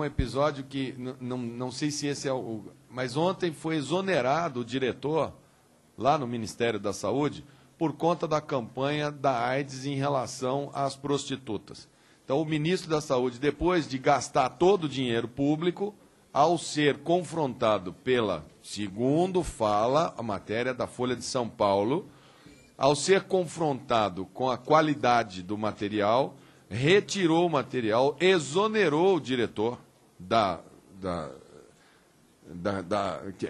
Um episódio que não sei se esse é o... Mas ontem foi exonerado o diretor, lá no Ministério da Saúde, por conta da campanha da AIDS em relação às prostitutas. Então, o ministro da Saúde, depois de gastar todo o dinheiro público, ao ser confrontado pela, segundo fala a matéria da Folha de São Paulo, ao ser confrontado com a qualidade do material, retirou o material, exonerou o diretor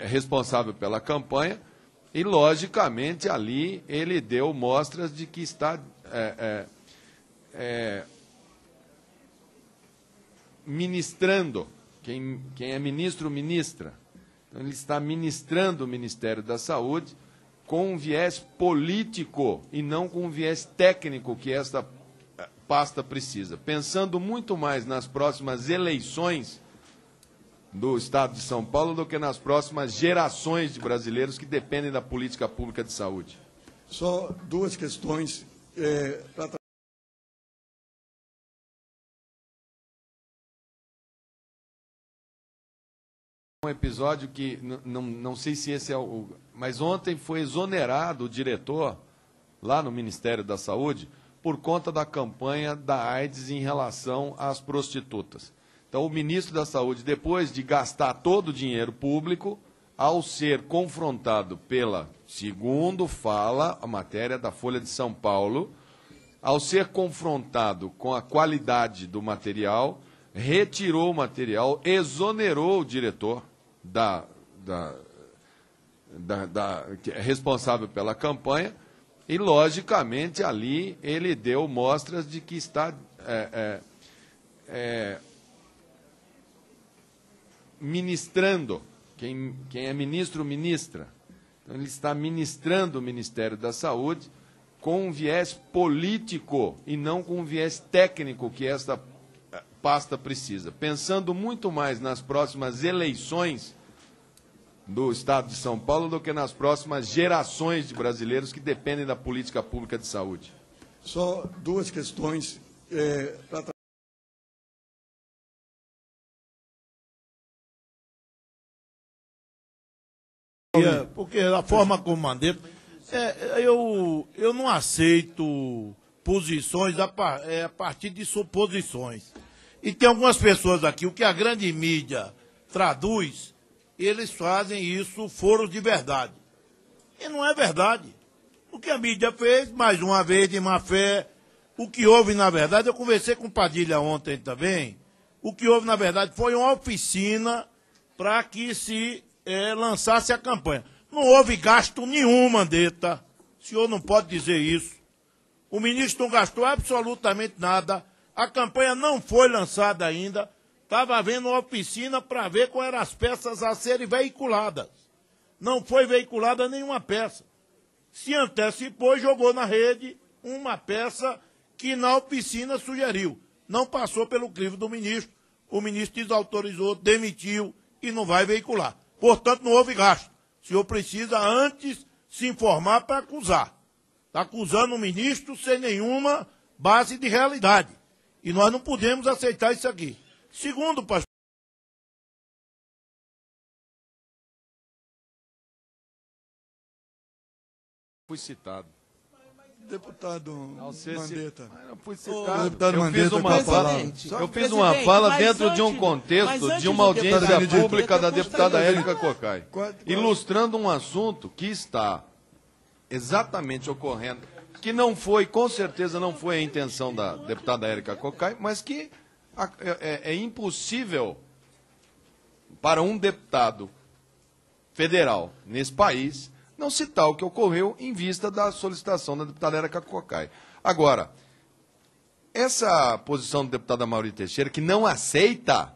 responsável pela campanha e, logicamente, ali ele deu mostras de que está ministrando, quem é ministro, ministra. Então, ele está ministrando o Ministério da Saúde com um viés político e não com um viés técnico que esta pasta precisa, pensando muito mais nas próximas eleições do Estado de São Paulo do que nas próximas gerações de brasileiros que dependem da política pública de saúde. Só duas questões para um episódio que não sei se esse é o... Mas ontem foi exonerado o diretor, lá no Ministério da Saúde, por conta da campanha da AIDS em relação às prostitutas. Então, o ministro da Saúde, depois de gastar todo o dinheiro público, ao ser confrontado pela, segundo fala a matéria da Folha de São Paulo, ao ser confrontado com a qualidade do material, retirou o material, exonerou o diretor responsável pela campanha e, logicamente, ali ele deu mostras de que está ministrando, quem é ministro, ministra. Então, ele está ministrando o Ministério da Saúde com um viés político e não com um viés técnico que esta pasta precisa, pensando muito mais nas próximas eleições do Estado de São Paulo do que nas próximas gerações de brasileiros que dependem da política pública de saúde. Só duas questões para porque a forma como mandei, eu não aceito posições a partir de suposições. E tem algumas pessoas aqui, o que a grande mídia traduz, eles fazem isso foros de verdade. E não é verdade. O que a mídia fez, mais uma vez, de má fé, o que houve, na verdade, eu conversei com o Padilha ontem também, o que houve, na verdade, foi uma oficina para que se lançasse a campanha. Não houve gasto nenhum, Mandetta. O senhor não pode dizer isso. O ministro não gastou absolutamente nada. A campanha não foi lançada ainda. Estava havendo uma oficina para ver quais eram as peças a serem veiculadas. Não foi veiculada nenhuma peça. Se antecipou e jogou na rede uma peça que na oficina sugeriu. Não passou pelo crivo do ministro. O ministro desautorizou, demitiu e não vai veicular. Portanto, não houve gasto. O senhor precisa antes se informar para acusar. Está acusando o ministro sem nenhuma base de realidade. E nós não podemos aceitar isso aqui. Segundo, pastor... Fui citado. Deputado Mandetta. Não fui citado. Deputado Eu fiz uma fala dentro de um contexto de uma audiência pública da deputada Érica Cocai, ilustrando um assunto que está exatamente ocorrendo, que não foi, com certeza não foi a intenção da deputada Érica Cocai, mas que é impossível para um deputado federal nesse país não citar o que ocorreu em vista da solicitação da deputada Érica Cocai. Agora, essa posição do deputado Amaury Teixeira, que não aceita,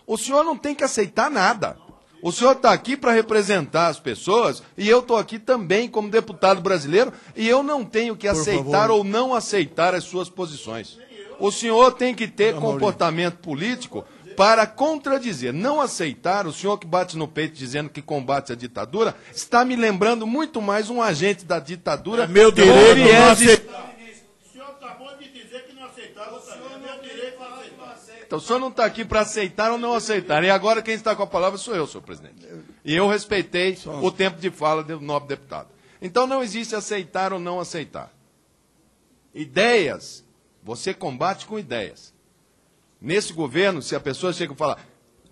o senhor não tem que aceitar nada. O senhor está aqui para representar as pessoas e eu estou aqui também como deputado brasileiro e eu não tenho que aceitar ou não aceitar as suas posições. O senhor tem que ter comportamento político para contradizer, não aceitar. O senhor que bate no peito dizendo que combate a ditadura, está me lembrando muito mais um agente da ditadura. É meu direito não aceitar. O senhor acabou de dizer que não aceitava. É meu direito não aceitar. Então, o senhor não está aqui para aceitar ou não aceitar. E agora quem está com a palavra sou eu, senhor presidente. E eu respeitei o tempo de fala do nobre deputado. Então, não existe aceitar ou não aceitar. Ideias, você combate com ideias. Nesse governo, se a pessoa chega e fala,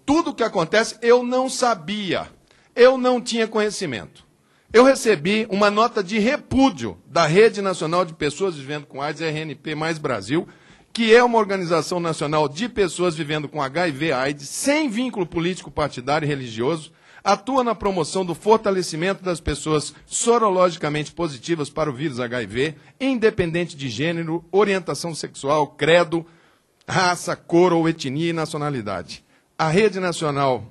tudo o que acontece, eu não sabia, eu não tinha conhecimento. Eu recebi uma nota de repúdio da Rede Nacional de Pessoas Vivendo com AIDS, RNP mais Brasil, que é uma organização nacional de pessoas vivendo com HIV/AIDS, sem vínculo político, partidário e religioso, atua na promoção do fortalecimento das pessoas sorologicamente positivas para o vírus HIV, independente de gênero, orientação sexual, credo, raça, cor ou etnia e nacionalidade. A Rede Nacional,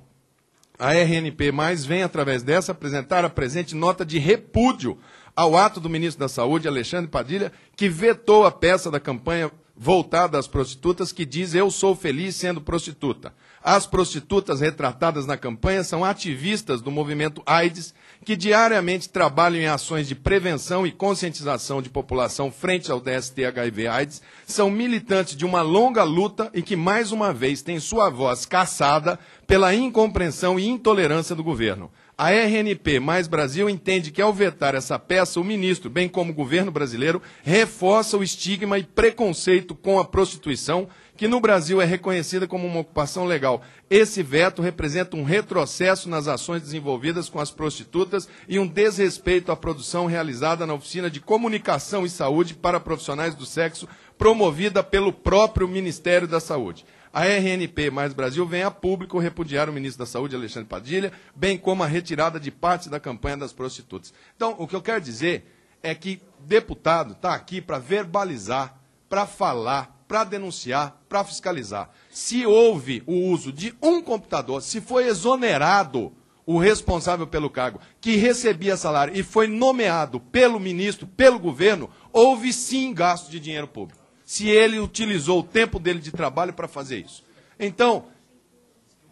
a RNP+, vem, através dessa, apresentar a presente nota de repúdio ao ato do ministro da Saúde, Alexandre Padilha, que vetou a peça da campanha voltada às prostitutas, que diz eu sou feliz sendo prostituta. As prostitutas retratadas na campanha são ativistas do movimento AIDS, que diariamente trabalham em ações de prevenção e conscientização de população frente ao DST HIV/AIDS, são militantes de uma longa luta e que, mais uma vez, têm sua voz cassada pela incompreensão e intolerância do governo. A RNP mais Brasil entende que, ao vetar essa peça, o ministro, bem como o governo brasileiro, reforça o estigma e preconceito com a prostituição, que no Brasil é reconhecida como uma ocupação legal. Esse veto representa um retrocesso nas ações desenvolvidas com as prostitutas e um desrespeito à produção realizada na Oficina de Comunicação e Saúde para Profissionais do Sexo, promovida pelo próprio Ministério da Saúde. A RNP mais Brasil vem a público repudiar o ministro da Saúde, Alexandre Padilha, bem como a retirada de parte da campanha das prostitutas. Então, o que eu quero dizer é que deputado está aqui para verbalizar, para falar, para denunciar, para fiscalizar. Se houve o uso de um computador, se foi exonerado o responsável pelo cargo, que recebia salário e foi nomeado pelo ministro, pelo governo, houve sim gasto de dinheiro público. Se ele utilizou o tempo dele de trabalho para fazer isso. Então,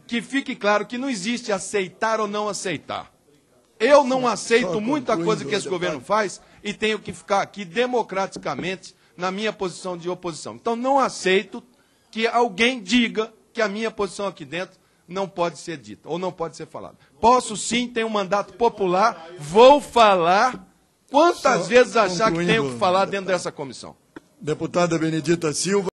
que fique claro que não existe aceitar ou não aceitar. Eu não aceito muita coisa que esse governo faz e tenho que ficar aqui democraticamente na minha posição de oposição. Então, não aceito que alguém diga que a minha posição aqui dentro não pode ser dita ou não pode ser falada. Posso sim, tenho um mandato popular, vou falar quantas vezes achar que tenho que falar dentro dessa comissão. Deputada Benedita Silva.